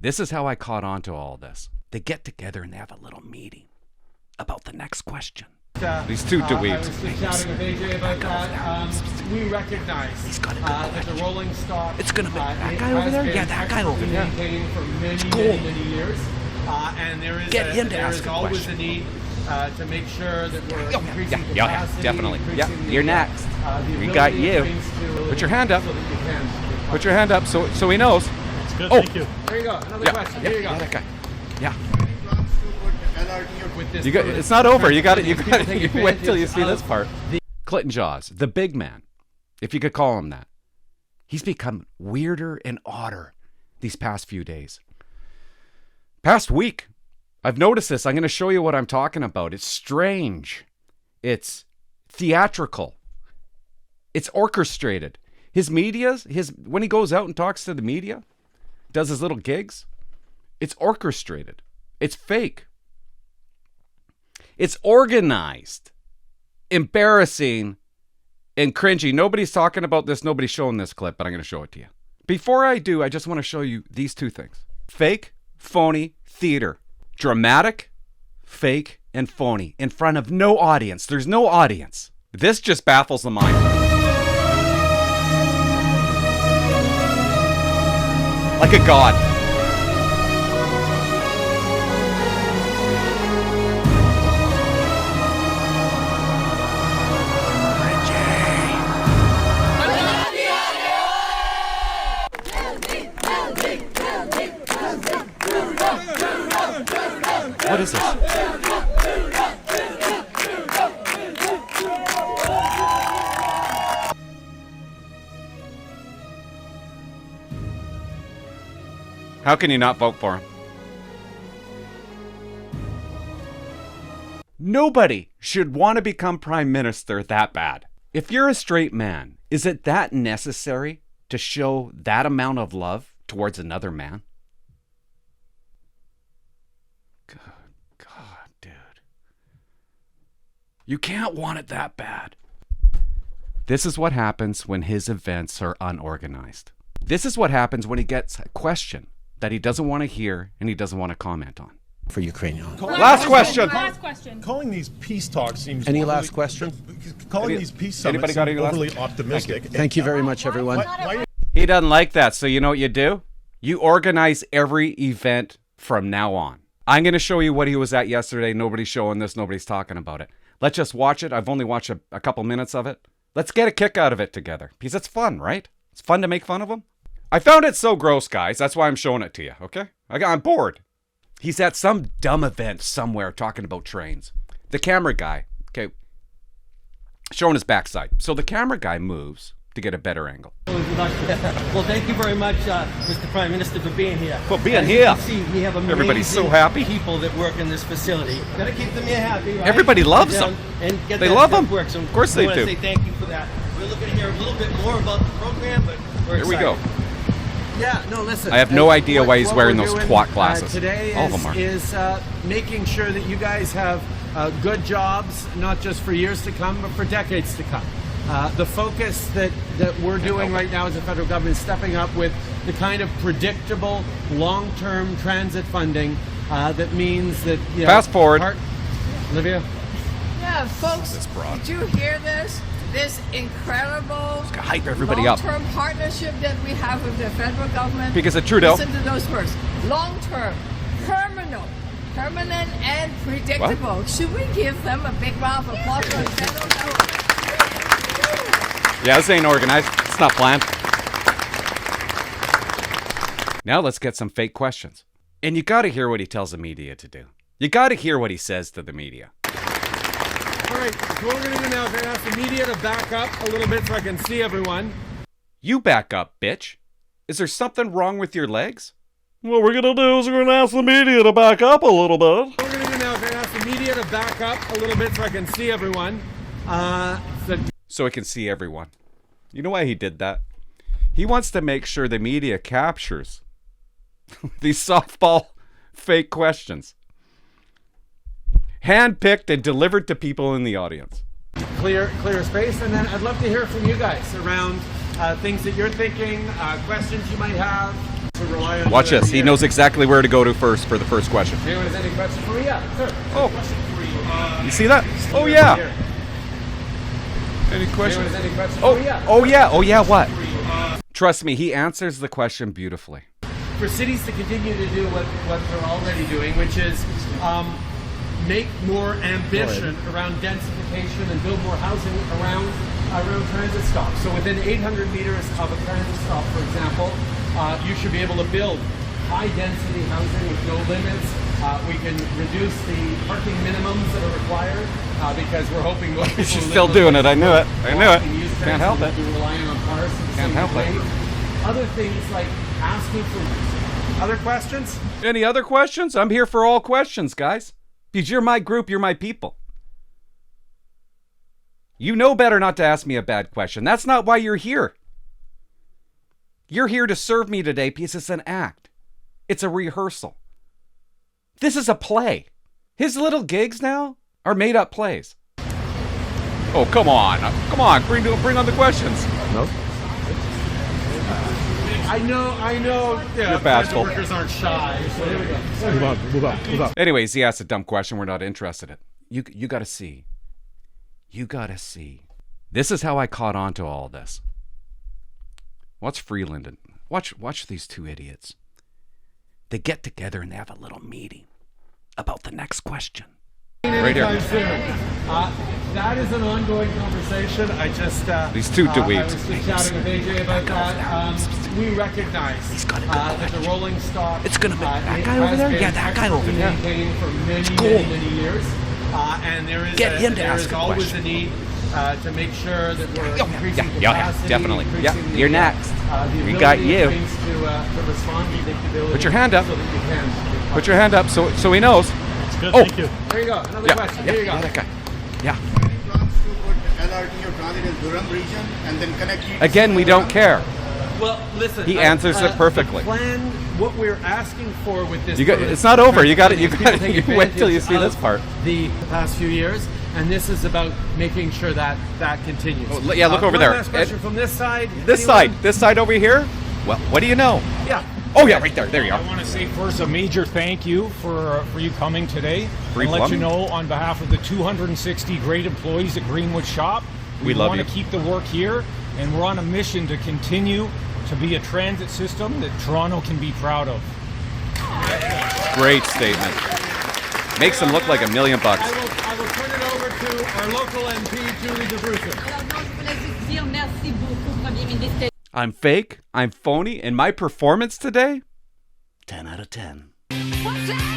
This is how I caught on to all this. They get together and they have a little meeting about the next question. These two dweebs. I was just chatting with AJ about that. We recognize that the rolling stock. It's gonna be that guy over there. Yeah, that guy over there. Maintaining for many years, and there is always a need to make sure that we're increasing capacity. Yeah, definitely. Yeah, you're next. We got you. Put your hand up. Put your hand up so he knows. That's good. Oh. Thank you. There you go. Another question. Here you go. Yeah, that guy. Yeah. You it's not over. You got it. You wait till you see this part. Clinton Jaws, the big man, if you could call him that. He's become weirder and odder these past few days. Past week, I've noticed this. I'm going to show you what I'm talking about. It's strange. It's theatrical. It's orchestrated. His when he goes out and talks to the media, does his little gigs, it's orchestrated. It's fake. It's organized, embarrassing, and cringy. Nobody's talking about this. Nobody's showing this clip, but I'm going to show it to you. Before I do, I just want to show you these two things. Fake, phony, theater. Dramatic, fake, and phony. In front of no audience. There's no audience. This just baffles the mind. Like a god. What is this? How can you not vote for him? Nobody should want to become prime minister that bad. If you're a straight man, is it that necessary to show that amount of love towards another man? God, dude. You can't want it that bad. This is what happens when his events are unorganized. This is what happens when he gets a question that he doesn't want to hear and he doesn't want to comment on. For Ukraine. Last question. Last question. Calling these peace talks seems... Any last question? Calling these peace summits got any last- overly optimistic. Thank you very much, everyone. He doesn't like that, so you know what you do? You organize every event from now on. I'm going to show you what he was at yesterday. Nobody's showing this. Nobody's talking about it. Let's just watch it. I've only watched a couple minutes of it. Let's get a kick out of it together. Because it's fun, right? It's fun to make fun of him. I found it so gross, guys. That's why I'm showing it to you, okay? I'm bored. He's at some dumb event somewhere talking about trains. The camera guy, okay, showing his backside. So the camera guy moves to get a better angle. Well, thank you very much, Mr. Prime Minister, for being here. For being As here. You can see, we have amazing Everybody's so happy. people that work in this facility. Gotta keep them here happy, right? Everybody loves Sit down them. And get They that love stuff them. work. So Of course they I want do. to say thank you for that. We're looking to hear a little bit more about the program, but we're Here we excited. go. Yeah, no, listen. I have no idea why he's what wearing we're those doing, twat glasses. Today All of them are. is making sure that you guys have good jobs, not just for years to come, but for decades to come. The focus that we're doing right now as a federal government is stepping up with the kind of predictable, long-term transit funding that means that... You know, Fast forward. Olivia? Yeah, folks, This broad. did you hear this? This incredible Gotta hype everybody up. long-term partnership that we have with the federal government. Because of Trudeau. Listen to those words. Long-term, permanent and predictable. What? Should we give them a big round of applause for the federal government? Yeah, this ain't organized. It's not planned. Now let's get some fake questions. And you gotta hear what he tells the media to do. You gotta hear what he says to the media. All right, so what we're going to do now is we're going to ask the media to back up a little bit so I can see everyone. You back up, bitch. Is there something wrong with your legs? What we're gonna do is we're gonna ask the media to back up a little bit. What we're going to do now is we're going to ask the media to back up a little bit so I can see everyone. So he can see everyone. You know why he did that? He wants to make sure the media captures these softball fake questions. Handpicked and delivered to people in the audience. Clear space, and then I'd love to hear from you guys around things that you're thinking, questions you might have. rely on Watch weather this. He here. knows exactly where to go to first for the first question. Anyone has any questions for me? Yeah, sir. Oh, Question for you. you see that? Oh, yeah. Here. Any Anyone questions? has any questions Oh, for me? Yeah. oh, yeah. Oh, yeah, what? Trust me, he answers the question beautifully. For cities to continue to do what they're already doing, which is make more ambition around densification and build more housing around transit stops. So within 800 meters of a transit stop, for example, you should be able to build high-density housing with no limits. We can reduce the parking minimums that are required because we're hoping most people She's live still in doing it. I knew it. I knew walk it. and use Can't transit help and it. be relying on cars in the Can't same help it. way. Other things like asking for other questions. Any other questions? I'm here for all questions, guys. Because you're my group, you're my people. You know better not to ask me a bad question. That's not why you're here. You're here to serve me today because it's an act. It's a rehearsal. This is a play. His little gigs now are made up plays. Oh, come on. Come on. Bring on the questions. No? I know. Yeah, You're bashful. workers aren't shy. So here we go. Move on. Anyways, he asked a dumb question we're not interested in. You got to see. You got to see. This is how I caught on to all this. Watch Freeland and watch these two idiots. They get together and they have a little meeting about the next question. Right here. That is an ongoing conversation. I just These two I dweebs. was just chatting with AJ about that. We recognize that the rolling stock. It's gonna be that guy over there. Yeah, that guy over there. Maintained for many, cool. many years, and there is Get him to there ask is a always question. a need to make sure that we're increasing Yeah, capacity. definitely. Yeah, increasing you're the, next. the We got ability you. of things to respond, predictability. Put your hand up. So that you can. Put your hand up so he knows. Good, Oh. thank you. There you go. Another Yeah, question. yeah, Here you go. yeah, that guy. Yeah. Plans to put LRT or transit in Durham region and then connect you to Again, we don't care. Well, listen. He answers it perfectly. The plan, what we're asking for with this. You got- sort of it's not over. You got it- you people got it. take You wait till you advantage see this of part. The past few years, and this is about making sure that continues. Oh, yeah, look over one there. Last question Ed- from this side. This Anyone? side over here. Well, what do you know? Yeah. Oh yeah, right there. There you I are. want to say first a major thank you for you coming today. Free and let you plumbing? know on behalf of the 260 great employees at Greenwood Shop, We love want you. to keep the work here, and we're on a mission to continue to be a transit system that Toronto can be proud of. Great statement. Makes him look like $1 million. I will turn it over to our local MP, Julie DeBruce. Alors non, je voulais juste dire merci beaucoup, Premier ministre. I'm fake. I'm phony. And my performance today, 10 out of 10. What's that?